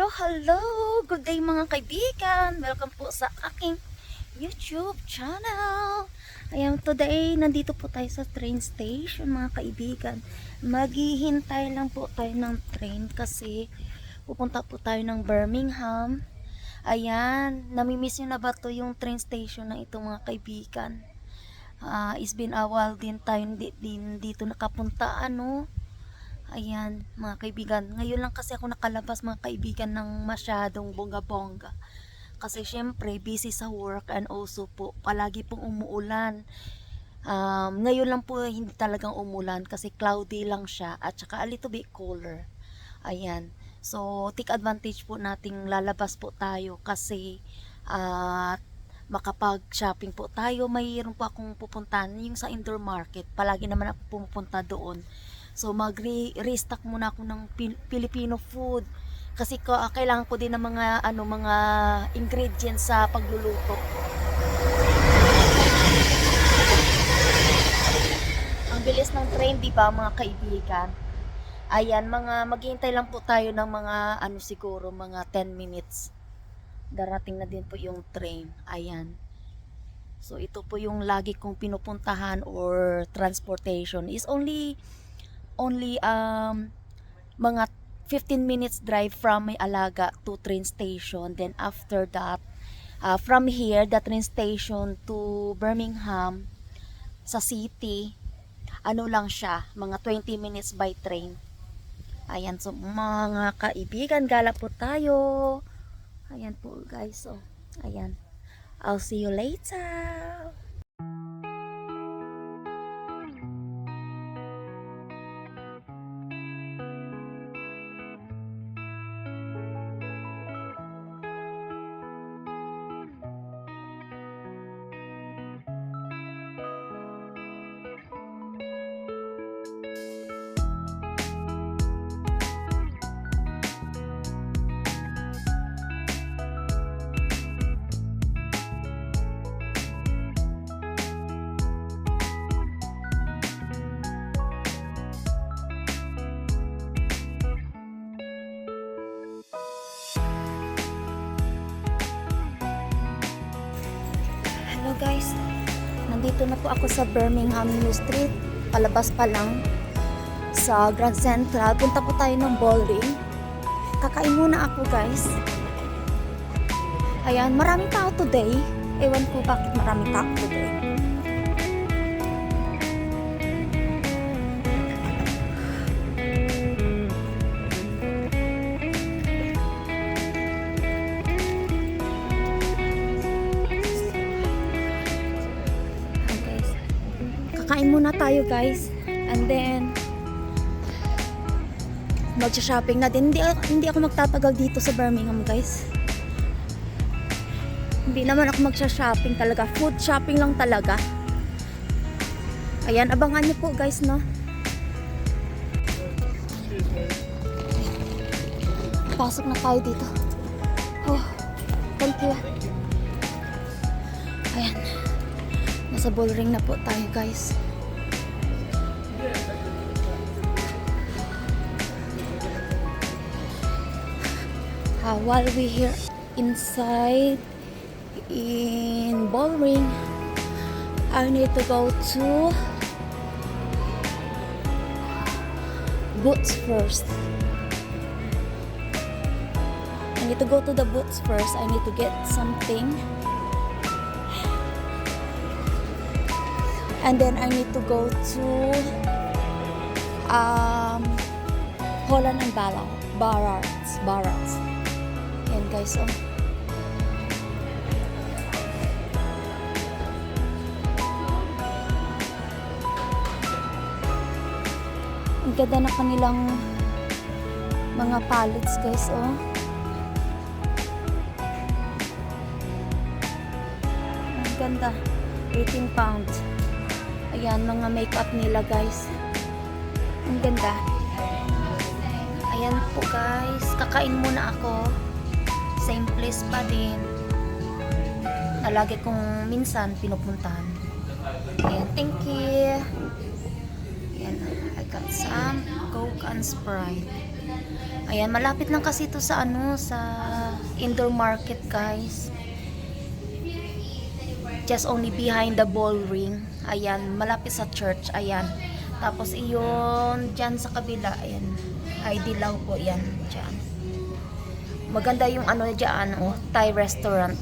Hello, hello! Good day mga kaibigan! Welcome po sa aking YouTube channel! Ayan, today, nandito po tayo sa train station mga kaibigan. Maghihintay lang po tayo ng train kasi pupunta po tayo ng Birmingham. Ayan, namimiss nyo na ba to yung train station na ito mga kaibigan? It's been a while din tayo dito nakapunta, ano? Ayan, mga kaibigan. Ngayon lang kasi ako nakalabas mga kaibigan ng masyadong bongga-bongga. Kasi syempre, busy sa work and also po, palagi pong umuulan. Ngayon lang po hindi talagang umulan kasi cloudy lang siya at saka a little bit cooler. Ayan. So, take advantage po nating lalabas po tayo kasi makapag-shopping po tayo. Mayroon po akong pupuntahan yung sa indoor market. Palagi naman ako pumupunta doon. So mag-restock muna ako ng Filipino food kasi kailangan ko din ng mga ingredients sa pagluluto. Ang bilis ng train, di ba mga kaibigan? Ayan, maghihintay lang po tayo ng siguro mga 10 minutes. Darating na din po yung train. Ayan. So ito po yung lagi kong pinupuntahan or transportation is only mga 15 minutes drive from May Alaga to train station. Then after that, from here, the train station to Birmingham sa city, ano lang siya, mga 20 minutes by train. Ayan, so mga kaibigan, gala po tayo. Ayan po guys, so ayan. I'll see you later. Hello guys, nandito na po ako sa Birmingham New Street, palabas pa lang sa Grand Central. Punta po tayo ng bowling. Kakain muna ako guys. Ayan, maraming tao today. Ewan ko bakit maraming tao today. Kain muna tayo guys and then mag-shopping na din. Hindi ako magtatagal dito sa Birmingham guys. Hindi naman ako mag-shopping talaga, food shopping lang talaga. Ayan, abangan niyo po guys, no? Pasok na tayo dito. Oh, thank you. Ayan, nasa ballring na po tayo guys. While we here inside in ballring, I need to go to Boots first. I need to go to the Boots first. I need to get something. And then I need to go to Holland and Barracks. Yan guys, oh. Ang ganda na kanilang mga pallets guys, oh. Ang ganda. 18 pounds. Ayan, mga makeup nila guys. Ang ganda. Ayan po guys, kakain muna ako. Same place pa din na lagi kong minsan pinupuntahan. Ayan, thank you. Ayan, I got some Coke and Sprite. Ayan, malapit lang kasi ito sa ano, sa indoor market, guys. Just only behind the ball ring. Ayan, malapit sa church. Ayan. Tapos iyon, dyan sa kabila, ayan. Ay, dilaw po yan. Dyan. Maganda yung ano dyan, oh, Thai restaurant.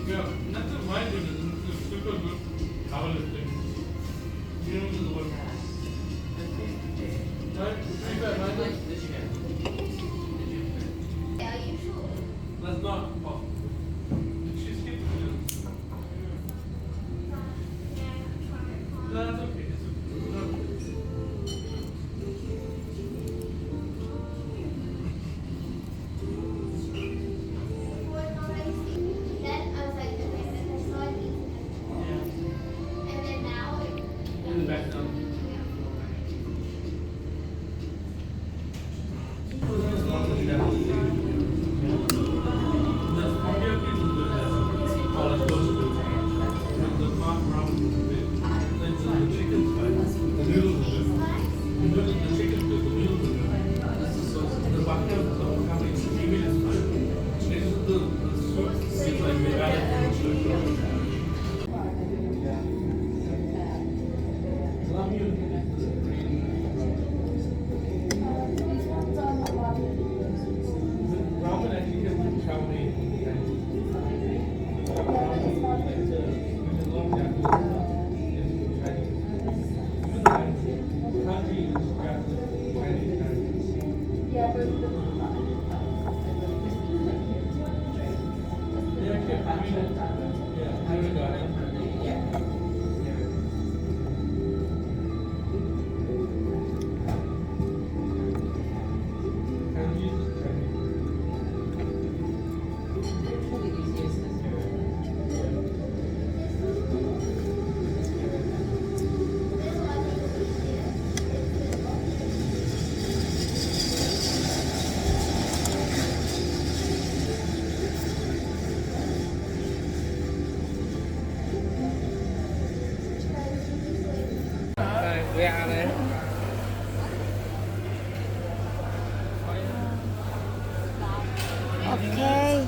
Yeah, nothing mind it. It's super good powerlifting. You know the word. Right? Pretty bad, right? That's not. Oh. She's skipping it. No, that's okay. It's okay. In the back down. Ra đây. Okay.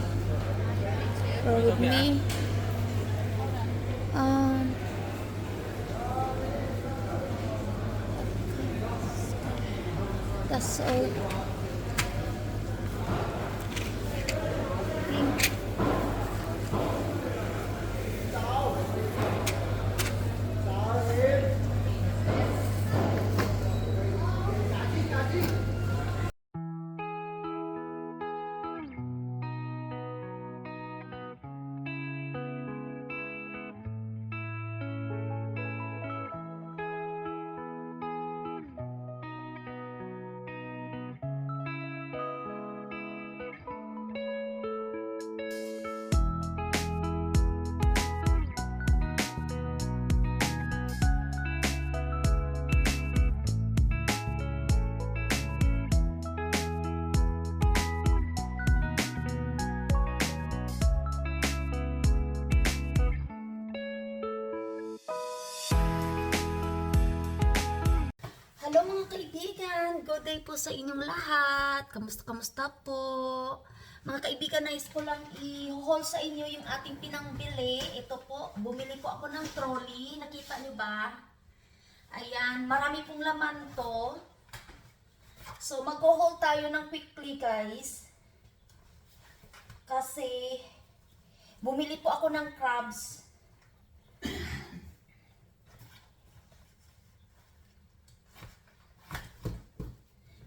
Go with me. That's all. Hello mga kaibigan, good day po sa inyong lahat. Kamusta po? Mga kaibigan, nais ko lang i-haul sa inyo yung ating pinangbili. Ito po, bumili po ako ng trolley. Nakita nyo ba? Ayan, marami pong laman to. So mag-haul tayo ng quickly, guys. Kasi bumili po ako ng crabs.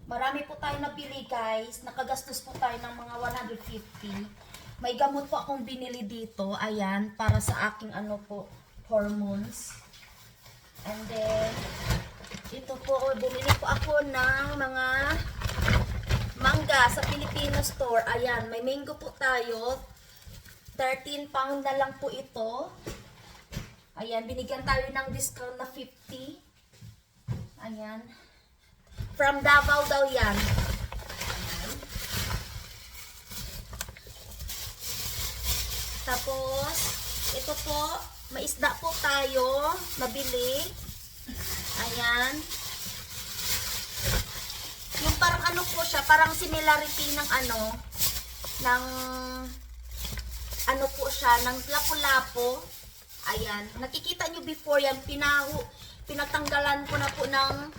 Marami po tayo nabili, guys. Nakagastos po tayo ng mga 150. May gamot po akong binili dito. Ayan, para sa aking ano po, hormones. And then, ito po, bumili po ako ng mga mangga sa Filipino store. Ayan, may mango po tayo. 13 pound na lang po ito. Ayan, binigyan tayo ng discount na 50. Ayan. From Davao daw yan. Tapos, ito po, may isda po tayo, nabili. Ayan. Yung parang ano po siya, parang similarity ng ano po siya, ng lapu-lapo. Ayan. Nakikita nyo before yan, pinatanggalan ko na po ng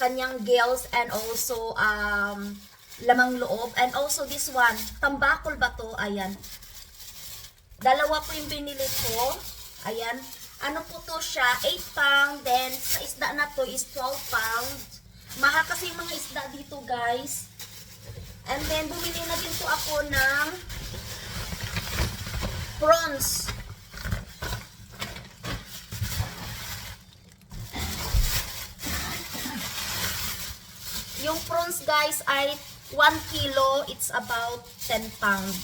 kanyang gills and also lamang loob. And also this one, tambakol ba to? Ayan. Dalawa po yung binili ko. Ayan. Ano po to siya? 8 pound. Then, sa isda na to is 12 pound. Mahal kasi yung mga isda dito, guys. And then, bumili na din po ako ng prawns. Yung prawns, guys, ay 1 kilo. It's about 10 pound.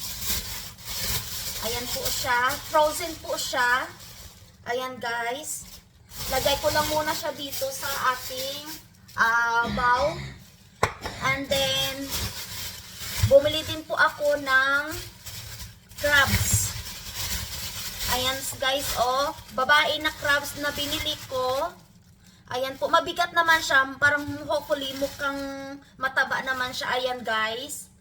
Ayan po siya. Frozen po siya. Ayan, guys. Lagay ko lang muna siya dito sa ating bowl. And then, bumili din po ako ng crabs. Ayan, guys, oh. Babae na crabs na binili ko. Ayan po. Mabigat naman siya. Parang hopefully mukhang mataba naman siya. Ayan, guys.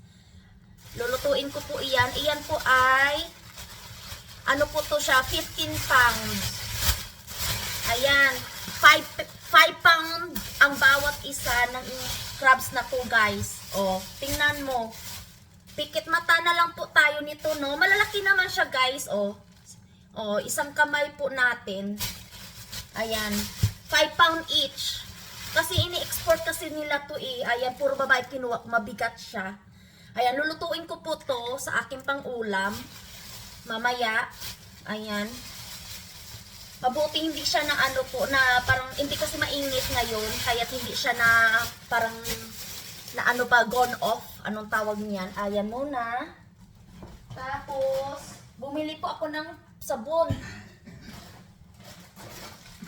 Lulutuin ko po iyan. Iyan po ay ano po to siya? 15 pounds. Ayan. 5 pound ang bawat isa ng crabs na to, guys. Oh, tingnan mo. Pikit mata na lang po tayo nito, no? Malalaki naman siya, guys. Oh. Oh, isang kamay po natin. Ayan. 5 pound each. Kasi ini-export kasi nila to eh. Ayan, puro babae kinuha. Mabigat siya. Ayan, lulutuin ko po to sa aking pang-ulam. Mamaya. Ayan. Mabuti hindi siya na ano po, na parang hindi kasi mainit ngayon. Kaya hindi siya na parang na ano pa, gone off. Anong tawag niyan? Ayan muna. Tapos, bumili po ako ng sabon.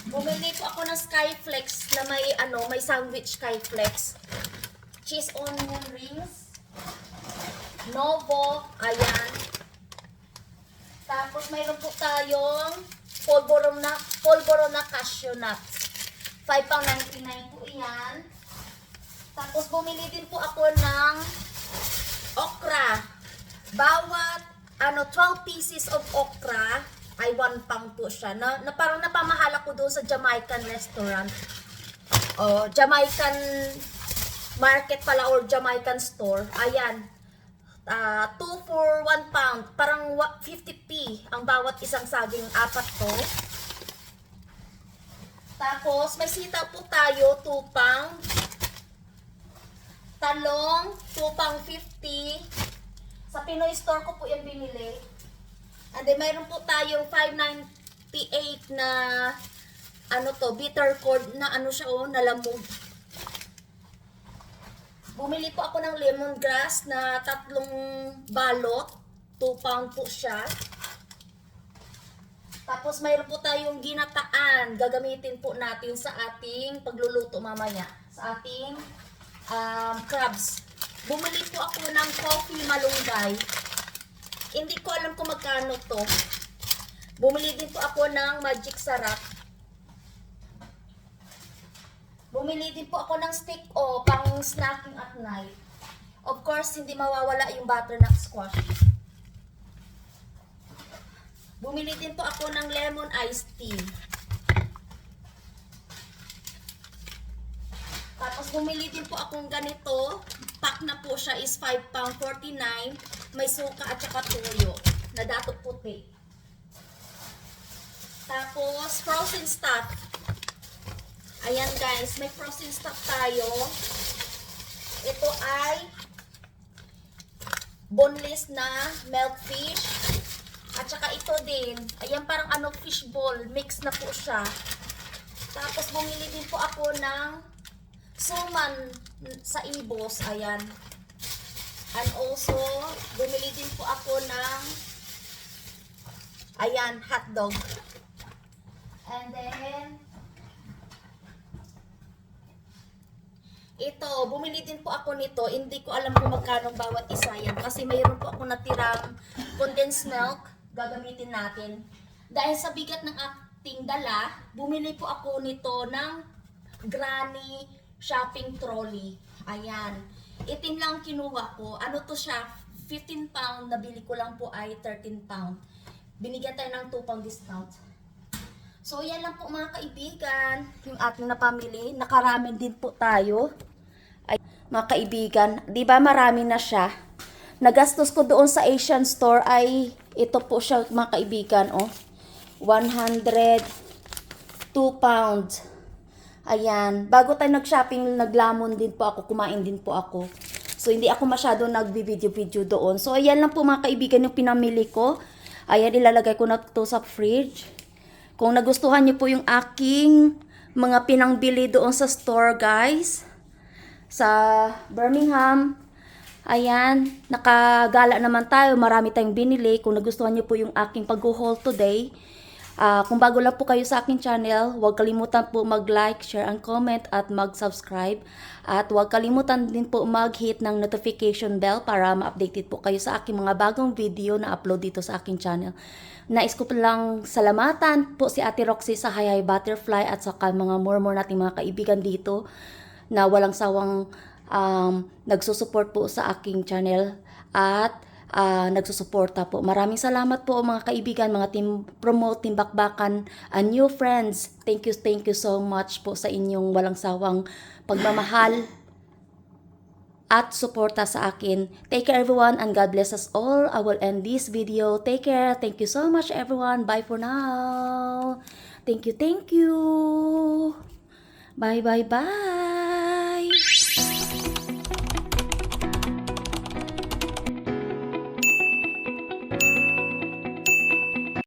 Bumili po ako ng Skyflex na may sandwich Skyflex. Cheese onion rings. Novo. Ayan. Tapos mayroon po tayong polvoron na cashew nuts. 5.99 po iyan. Tapos bumili din po ako ng okra. Bawat 12 pieces of okra ay 1 pound po siya. Na parang napamahala ko doon sa Jamaican restaurant. O, Jamaican market pala or Jamaican store. Ayan. 2 for 1 pound. Parang 50p ang bawat isang saging. 4 to. Tapos, may sitaw po tayo. 2 pound. Talong. 2 pound 50. Sa Pinoy store ko po yung binili. And then, mayroon po tayong 5.98 na bitter gourd na siya nalamog. Bumili po ako ng lemongrass na 3 balot. 2 pound po siya. Tapos mayroon po tayong ginataan. Gagamitin po natin sa ating pagluluto mamaya. Sa ating crabs. Bumili po ako ng coffee malunggay. Hindi ko alam kung magkano to. Bumili din po ako ng magic sarap. Bumili din po ako ng stick pang snacking at night. Of course, hindi mawawala yung butternut squash. Bumili din po ako ng lemon iced tea. Tapos bumili din po akong ganito. Pack na po siya is 5 pound 49. May suka at saka tuyo na dato puti. Tapos frozen stuff. Ayan, guys, may frozen stuff tayo. Ito ay boneless na milkfish. At saka ito din. Ayan, parang fish ball. Mix na po siya. Tapos bumili din po ako ng suman sa Ibos. Ayan. And also, bumili din po ako ng hotdog. And then ito, bumili din po ako nito. Hindi ko alam kung magkano bawat isa yan. Kasi mayroon po ako natirang condensed milk gagamitin natin. Dahil sa bigat ng ating dala, bumili po ako nito ng granny shopping trolley. Ayan. Itim lang kinuha ko. Ano to siya? 15 pound. Nabili ko lang po ay 13 pound. Binigyan tayo ng 2 pound discount. So, yan lang po mga kaibigan. Yung ating napamili. Nakaramen din po tayo. Ay, mga kaibigan, di ba marami na siya? Nagastos ko doon sa Asian store ay ito po siya mga kaibigan, oh. 102 pounds. Ayan. Bago tayo nag-shopping, naglamon din po ako, kumain din po ako. So, hindi ako masyado nag-video-video doon. So, ayan lang po mga kaibigan yung pinamili ko. Ayan, ilalagay ko na to sa fridge. Kung nagustuhan niyo po yung aking mga pinangbili doon sa store, guys, sa Birmingham, ayan, nakagala naman tayo, marami tayong binili. Kung nagustuhan niyo po yung aking pag-haul today, kung bago lang po kayo sa aking channel, huwag kalimutan po mag-like, share, and comment at mag-subscribe. At huwag kalimutan din po mag-hit ng notification bell para ma-updated po kayo sa aking mga bagong video na upload dito sa aking channel. Nais ko po lang salamatan po si Ate Roxy sa Hi Hi Butterfly at saka mga more nating mga kaibigan dito na walang sawang nagsusupport po sa aking channel at nagsusuporta po. Maraming salamat po mga kaibigan, mga team promote, team bakbakan, and new friends. Thank you so much po sa inyong walang sawang pagmamahal at suporta sa akin. Take care everyone and God bless us all. I will end this video. Take care. Thank you so much everyone. Bye for now. Thank you. Bye.